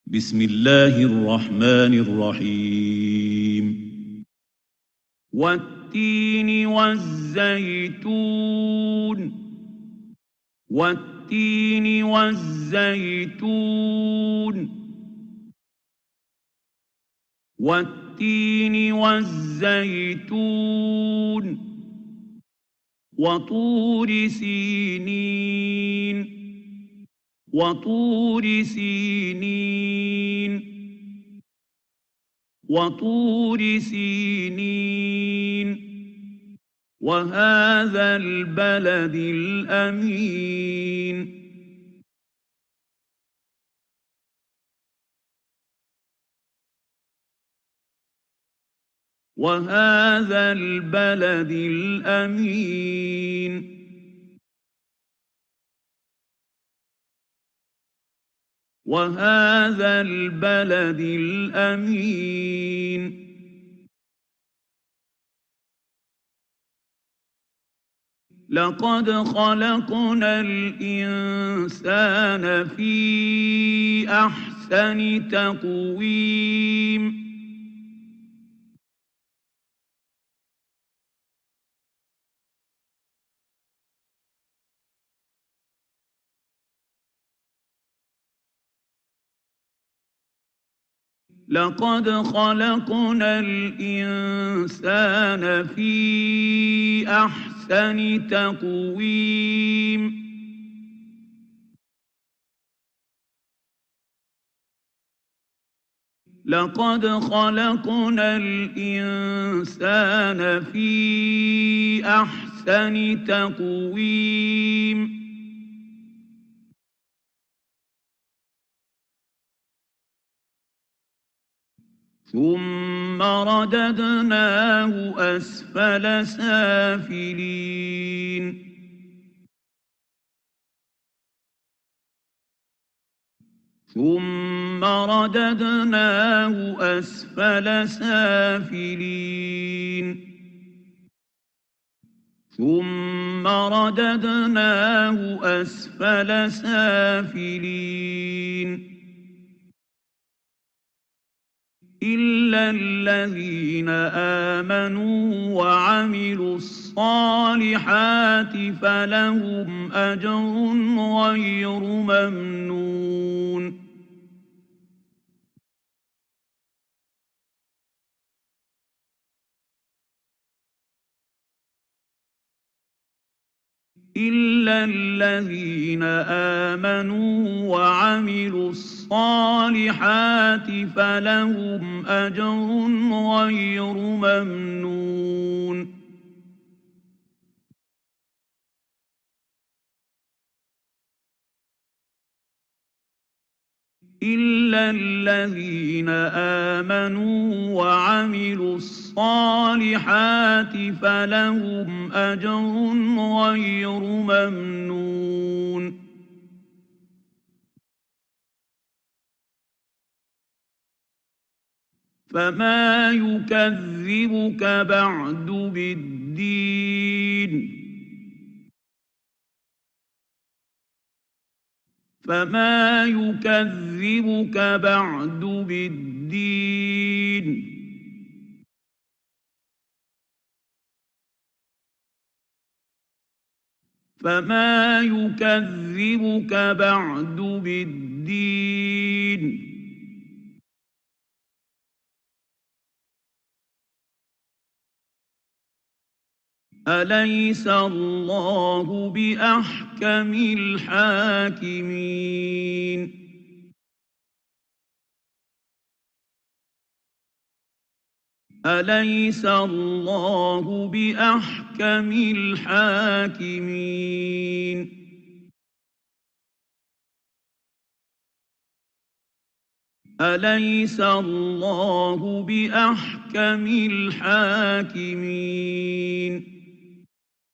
بسم الله الرحمن الرحيم والتين والزيتون والتين والزيتون والتين والزيتون وطور سينين وطور سينين وطور سينين وهذا البلد الأمين وهذا البلد الأمين وهذا البلد الأمين لقد خلقنا الإنسان في أحسن تقويم لقد خلقنا الإنسان في أحسن تقويم لقد خلقنا الإنسان في أحسن تقويم ثم رددناه أسفل سافلين ثم رددناه أسفل سافلين ثم رددناه أسفل سافلين إلا الذين آمنوا وعملوا الصالحات فلهم أجر غير ممنون إلا الذين آمنوا وعملوا الصالحات فلهم أجر غير ممنون إلا الذين آمنوا وعملوا الصالحات فلهم أجر غير ممنون فما يكذبك بعد بالدين فما يكذبك بعد بالدين فما يكذبك بعد بالدين أليس الله بأحكم الحاكمين أليس الله بأحكم الحاكمين أليس الله بأحكم الحاكمين